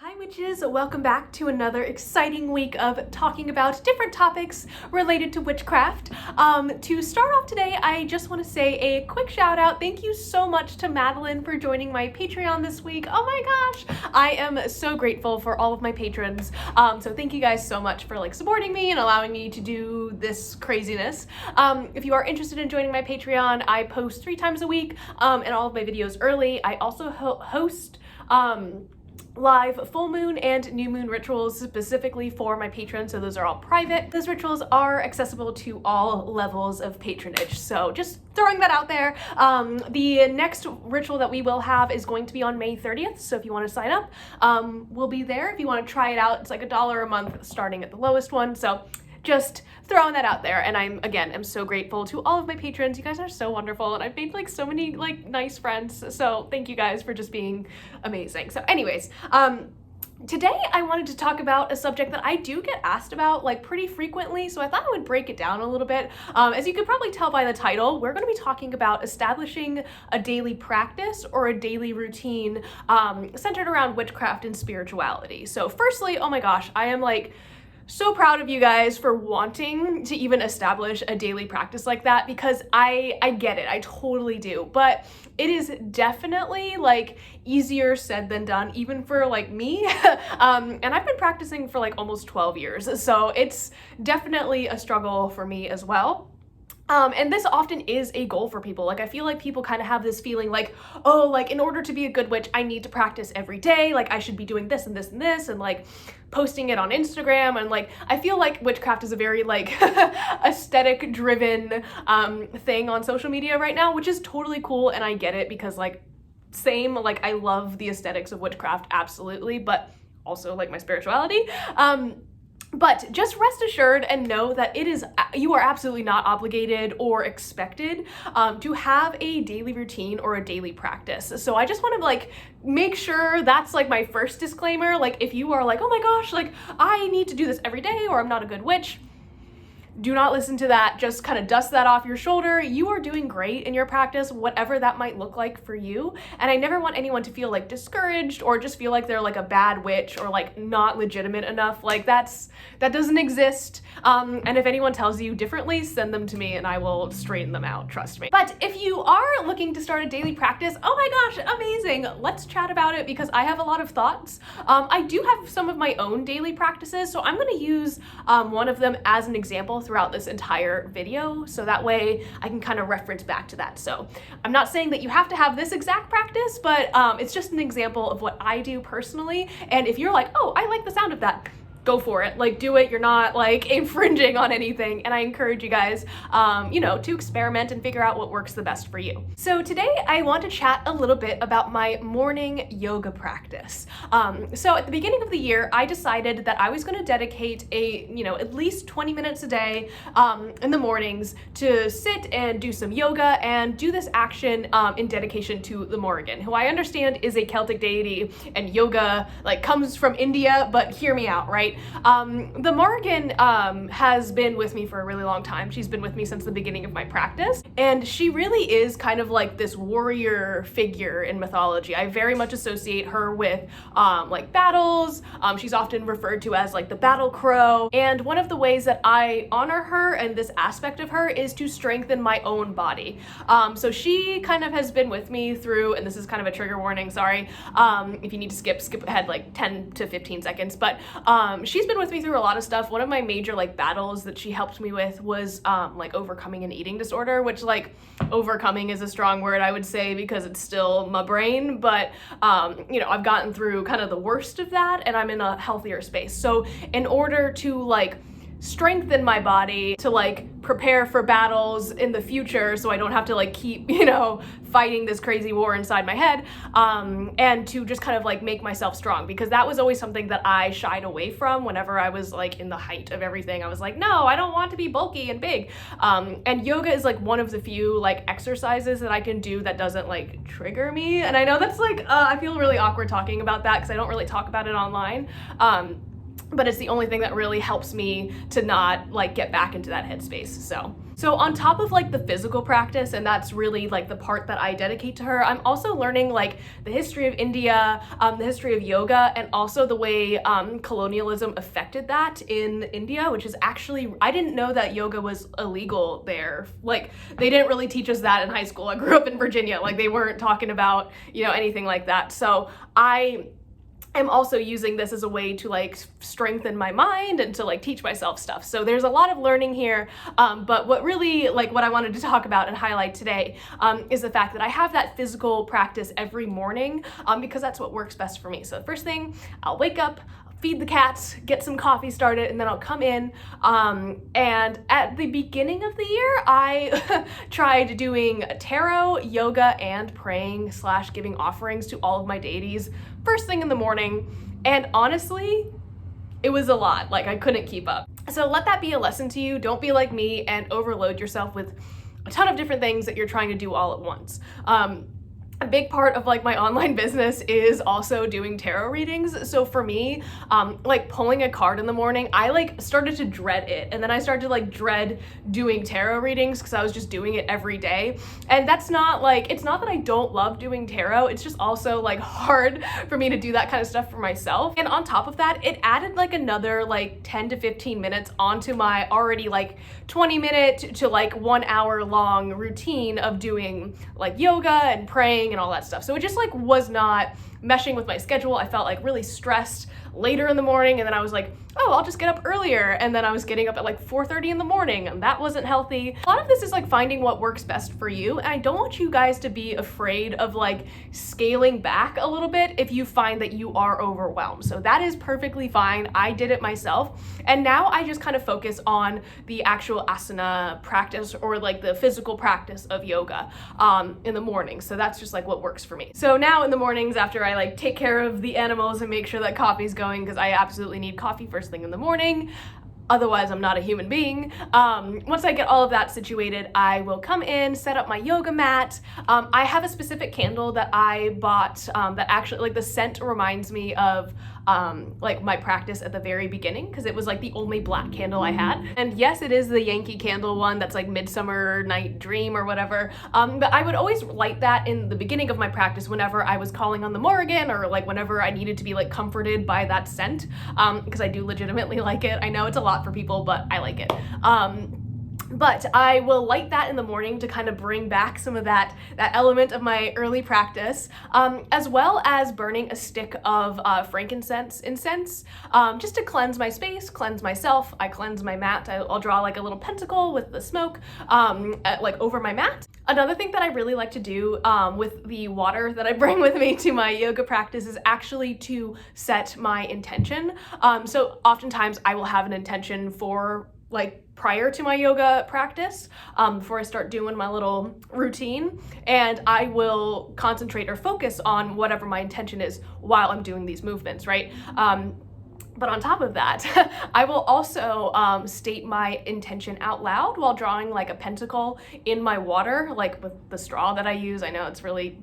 Hi witches, welcome back to another exciting week of talking about different topics related to witchcraft. To start off today, I just want to say a quick shout out. Thank you so much to Madeline for joining my Patreon this week. Oh my gosh, I am so grateful for all of my patrons. So thank you guys so much for supporting me and allowing me to do this craziness. If you are interested in joining my Patreon, I post 3 times a week and all of my videos early. I also host live full moon and new moon rituals specifically for my patrons, so those are all private. Those rituals are accessible to all levels of patronage, so just throwing that out there. The next ritual that we will have is going to be on May 30th, so if you want to sign up, we'll be there. If you want to try it out, it's like $1 a month starting at the lowest one, so just throwing that out there. And I'm so grateful to all of my patrons. You guys are so wonderful, and I've made so many nice friends, so thank you guys for just being amazing. So anyways, today I wanted to talk about a subject that I do get asked about pretty frequently, so I thought I would break it down a little bit. As you could probably tell by the title, we're going to be talking about establishing a daily practice or a daily routine centered around witchcraft and spirituality. So firstly, oh my gosh, I am so proud of you guys for wanting to even establish a daily practice like that, because I get it, I totally do, but it is definitely easier said than done, even for me. And I've been practicing for almost 12 years, so it's definitely a struggle for me as well. And this often is a goal for people. I feel like people kind of have this feeling in order to be a good witch, I need to practice every day. I should be doing this and this and this, and posting it on Instagram. And I feel like witchcraft is a very aesthetic driven thing on social media right now, which is totally cool. And I get it, because same, I love the aesthetics of witchcraft, absolutely, but also my spirituality. But just rest assured and know that you are absolutely not obligated or expected to have a daily routine or a daily practice. So I just want to make sure that's my first disclaimer. If you are oh my gosh, I need to do this every day or I'm not a good witch, do not listen to that. Just kind of dust that off your shoulder. You are doing great in your practice, whatever that might look like for you. And I never want anyone to feel discouraged or just feel like they're a bad witch or not legitimate enough. That doesn't exist. And if anyone tells you differently, send them to me and I will straighten them out, trust me. But if you are looking to start a daily practice, oh my gosh, amazing. Let's chat about it, because I have a lot of thoughts. I do have some of my own daily practices, so I'm going to use one of them as an example throughout this entire video, so that way I can kind of reference back to that. So I'm not saying that you have to have this exact practice, but it's just an example of what I do personally. And if you're oh, I like the sound of that, go for it. Do it. You're not infringing on anything. And I encourage you guys, to experiment and figure out what works the best for you. So today I want to chat a little bit about my morning yoga practice. So at the beginning of the year, I decided that I was going to dedicate at least 20 minutes a day in the mornings to sit and do some yoga and do this action in dedication to the Morrigan, who I understand is a Celtic deity, and yoga comes from India, but hear me out, right? The Morrigan has been with me for a really long time. She's been with me since the beginning of my practice, and she really is kind of this warrior figure in mythology. I very much associate her with battles. She's often referred to as the battle crow, and one of the ways that I honor her and this aspect of her is to strengthen my own body. So she kind of has been with me through, and this is kind of a trigger warning, sorry, if you need to skip ahead 10 to 15 seconds, but she's been with me through a lot of stuff. One of my major battles that she helped me with was overcoming an eating disorder, which overcoming is a strong word, I would say, because it's still my brain, but I've gotten through kind of the worst of that and I'm in a healthier space. So in order to strengthen my body to prepare for battles in the future, so I don't have to keep fighting this crazy war inside my head, and to just kind of make myself strong, because that was always something that I shied away from whenever I was in the height of everything. I was no, I don't want to be bulky and big, and yoga is one of the few exercises that I can do that doesn't trigger me. And I know that's I feel really awkward talking about that because I don't really talk about it online. but it's the only thing that really helps me to not like get back into that headspace. So on top of like the physical practice, and that's really like the part that I dedicate to her, I'm also learning like the history of India, the history of yoga, and also the way colonialism affected that in India, which is actually, I didn't know that yoga was illegal there. Like they didn't really teach us that in high school. I grew up in Virginia, like they weren't talking about, you know, anything like that. So I'm also using this as a way to like strengthen my mind and to like teach myself stuff. So there's a lot of learning here, but what really like what I wanted to talk about and highlight today is the fact that I have that physical practice every morning because that's what works best for me. So the first thing, I'll wake up, feed the cats, get some coffee started, and then I'll come in. And at the beginning of the year, I tried doing tarot, yoga, and praying / giving offerings to all of my deities first thing in the morning. And honestly, it was a lot. Like I couldn't keep up. So let that be a lesson to you. Don't be like me and overload yourself with a ton of different things that you're trying to do all at once. A big part of like my online business is also doing tarot readings. So for me, like pulling a card in the morning, I like started to dread it. And then I started to like dread doing tarot readings because I was just doing it every day. And that's not like, it's not that I don't love doing tarot. It's just also like hard for me to do that kind of stuff for myself. And on top of that, it added like another like 10 to 15 minutes onto my already like 20-minute to like 1 hour long routine of doing like yoga and praying and all that stuff. So it just like was not meshing with my schedule. I felt like really stressed later in the morning, and then I was like, oh, I'll just get up earlier, and then I was getting up at like 4:30 in the morning, and that wasn't healthy. A lot of this is like finding what works best for you, and I don't want you guys to be afraid of like scaling back a little bit if you find that you are overwhelmed. So that is perfectly fine. I did it myself, and now I just kind of focus on the actual asana practice or like the physical practice of yoga in the morning. So that's just like what works for me. So now in the mornings, after I like take care of the animals and make sure that coffee's going, because I absolutely need coffee first thing in the morning. Otherwise, I'm not a human being. Once I get all of that situated, I will come in, set up my yoga mat. I have a specific candle that I bought that actually, like the scent reminds me of like my practice at the very beginning, because it was like the only black candle I had. And yes, it is the Yankee Candle one that's like Midsummer Night Dream or whatever. But I would always light that in the beginning of my practice whenever I was calling on the Morrigan, or like whenever I needed to be like comforted by that scent, because I do legitimately like it. I know it's a lot for people, but I like it. But I will light that in the morning to kind of bring back some of that element of my early practice, as well as burning a stick of frankincense incense, just to cleanse my space, cleanse myself. I cleanse my mat. I'll draw like a little pentacle with the smoke like over my mat. Another thing that I really like to do with the water that I bring with me to my yoga practice is actually to set my intention. So oftentimes I will have an intention for like prior to my yoga practice, before I start doing my little routine, and I will concentrate or focus on whatever my intention is while I'm doing these movements, right? But on top of that, I will also state my intention out loud while drawing like a pentacle in my water, like with the straw that I use. I know it's really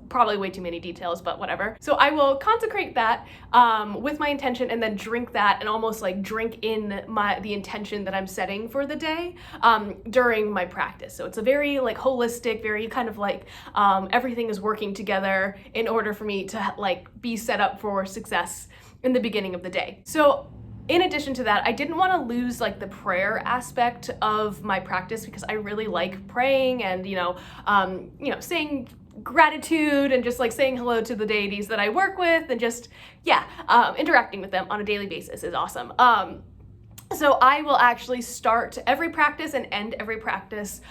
probably way too many details, but whatever. So I will consecrate that with my intention, and then drink that and almost like drink in the intention that I'm setting for the day during my practice. So it's a very like holistic, very kind of like everything is working together in order for me to like be set up for success in the beginning of the day. So in addition to that, I didn't want to lose like the prayer aspect of my practice, because I really like praying and saying gratitude and just like saying hello to the deities that I work with, and just interacting with them on a daily basis is awesome. So I will actually start every practice and end every practice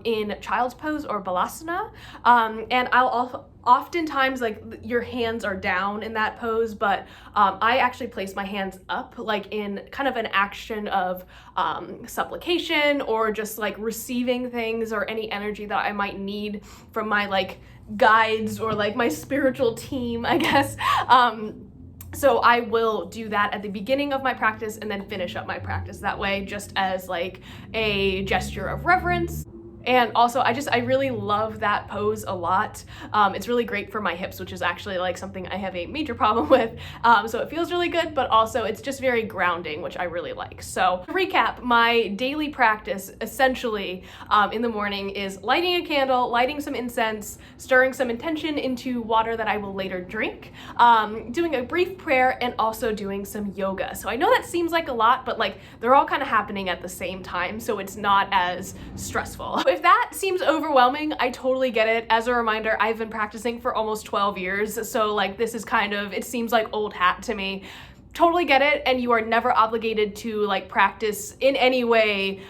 in child's pose or balasana, and I'll also oftentimes like your hands are down in that pose, but I actually place my hands up like in kind of an action of supplication, or just like receiving things or any energy that I might need from my like guides or like my spiritual team, I guess. So I will do that at the beginning of my practice and then finish up my practice that way, just as like a gesture of reverence. And also, I really love that pose a lot. It's really great for my hips, which is actually like something I have a major problem with. So it feels really good, but also it's just very grounding, which I really like. So to recap, my daily practice essentially in the morning is lighting a candle, lighting some incense, stirring some intention into water that I will later drink, doing a brief prayer, and also doing some yoga. So I know that seems like a lot, but like they're all kind of happening at the same time, so it's not as stressful. If that seems overwhelming, I totally get it. As a reminder, I've been practicing for almost 12 years, so like this is kind of, it seems like old hat to me. Totally get it, and you are never obligated to like practice in any way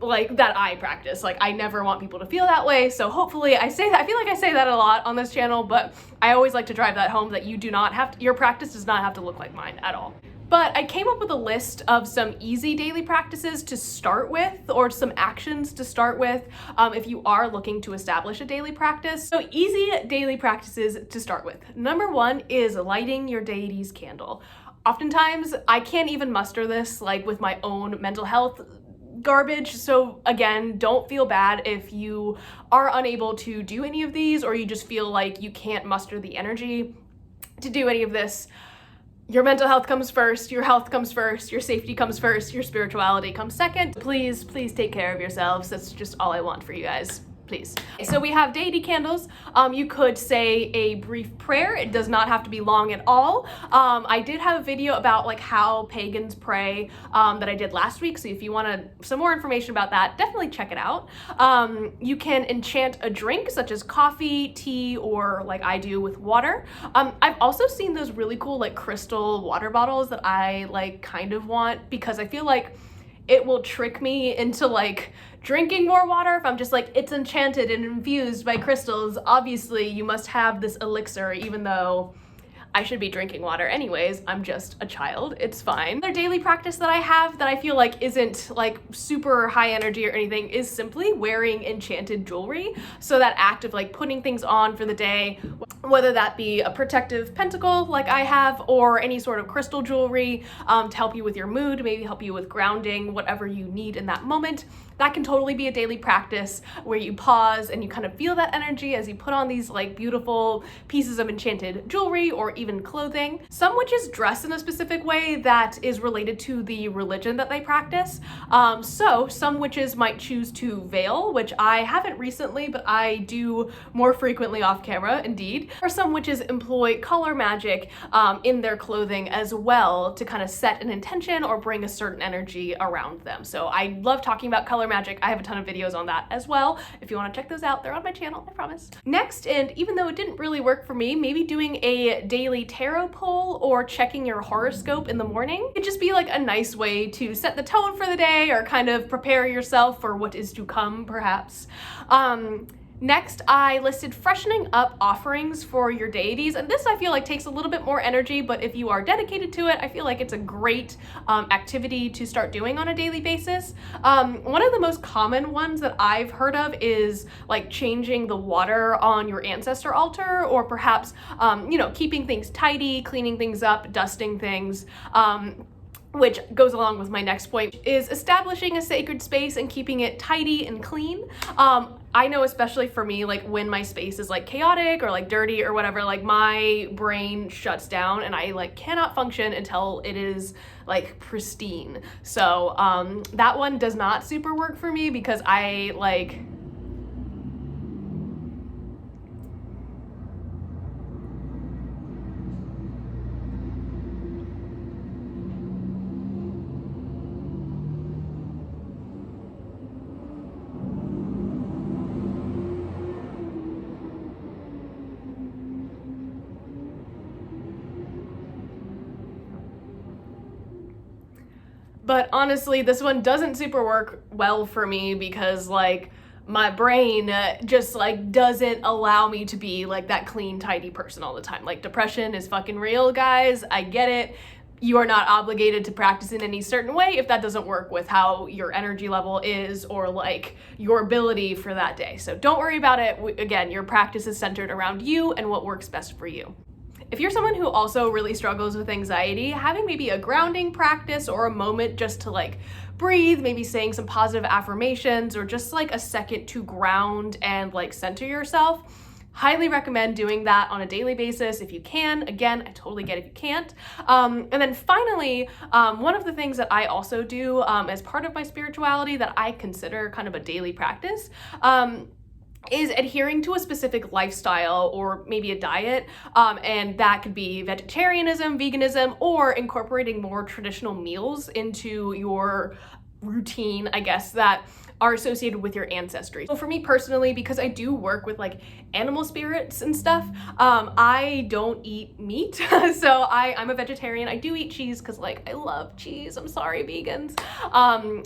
like that I practice. Like I never want people to feel that way, so hopefully I say that. I feel like I say that a lot on this channel, but I always like to drive that home that you do not have to, your practice does not have to look like mine at all. But I came up with a list of some easy daily practices to start with, or some actions to start with if you are looking to establish a daily practice. So easy daily practices to start with. Number one is lighting your deity's candle. Oftentimes, I can't even muster this like with my own mental health garbage. So again, don't feel bad if you are unable to do any of these, or you just feel like you can't muster the energy to do any of this. Your mental health comes first, your health comes first, your safety comes first, your spirituality comes second. Please, please take care of yourselves. That's just all I want for you guys. Please. So we have deity candles. You could say a brief prayer. It does not have to be long at all. I did have a video about like how pagans pray that I did last week. So if you want some more information about that, definitely check it out. You can enchant a drink such as coffee, tea, or like I do with water. I've also seen those really cool like crystal water bottles that I like kind of want, because I feel like it will trick me into like drinking more water if I'm just like, it's enchanted and infused by crystals. Obviously, you must have this elixir, even though I should be drinking water anyways. I'm just a child. It's fine. Another daily practice that I have that I feel like isn't like super high energy or anything is simply wearing enchanted jewelry. So that act of like putting things on for the day, whether that be a protective pentacle like I have, or any sort of crystal jewelry to help you with your mood, maybe help you with grounding, whatever you need in that moment. That can totally be a daily practice where you pause and you kind of feel that energy as you put on these like beautiful pieces of enchanted jewelry or even clothing. Some witches dress in a specific way that is related to the religion that they practice. So some witches might choose to veil, which I haven't recently, but I do more frequently off camera, indeed. Or some witches employ color magic in their clothing as well to kind of set an intention or bring a certain energy around them. So I love talking about color magic. I have a ton of videos on that as well. If you want to check those out, they're on my channel, I promise. Next, and even though it didn't really work for me, maybe doing a daily tarot pull or checking your horoscope in the morning. It'd just be like a nice way to set the tone for the day or kind of prepare yourself for what is to come, perhaps. Next, I listed freshening up offerings for your deities, and this I feel like takes a little bit more energy, but if you are dedicated to it, I feel like it's a great activity to start doing on a daily basis. One of the most common ones that I've heard of is like changing the water on your ancestor altar, or perhaps, you know, keeping things tidy, cleaning things up, dusting things. Which goes along with my next point, is establishing a sacred space and keeping it tidy and clean. I know, especially for me, like when my space is like chaotic or like dirty or whatever, like my brain shuts down and I like cannot function until it is like pristine. So that one does not super work for me because I like, but honestly, this one doesn't super work well for me because like my brain just like doesn't allow me to be like that clean, tidy person all the time. Like depression is fucking real, guys. I get it. You are not obligated to practice in any certain way if that doesn't work with how your energy level is or like your ability for that day. So don't worry about it. Again, your practice is centered around you and what works best for you. If you're someone who also really struggles with anxiety, having maybe a grounding practice or a moment just to like breathe, maybe saying some positive affirmations or just like a second to ground and like center yourself, highly recommend doing that on a daily basis if you can. Again, I totally get if you can't. And then finally, one of the things that I also do as part of my spirituality that I consider kind of a daily practice is adhering to a specific lifestyle or maybe a diet, and that could be vegetarianism, veganism, or incorporating more traditional meals into your routine, I guess, that are associated with your ancestry. So for me personally, because I do work with like animal spirits and stuff, I don't eat meat. So I'm a vegetarian. I do eat cheese because like I love cheese. I'm sorry, vegans.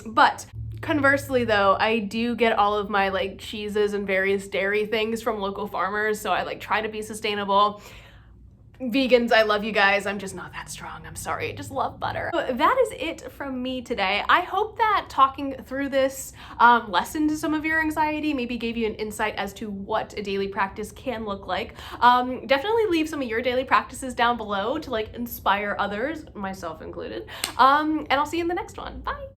But conversely though, I do get all of my like cheeses and various dairy things from local farmers, so I like try to be sustainable. Vegans, I love you guys. I'm just not that strong. I'm sorry. I just love butter. So that is it from me today. I hope that talking through this lessened some of your anxiety, maybe gave you an insight as to what a daily practice can look like. Definitely leave some of your daily practices down below to like inspire others, myself included. And I'll see you in the next one. Bye.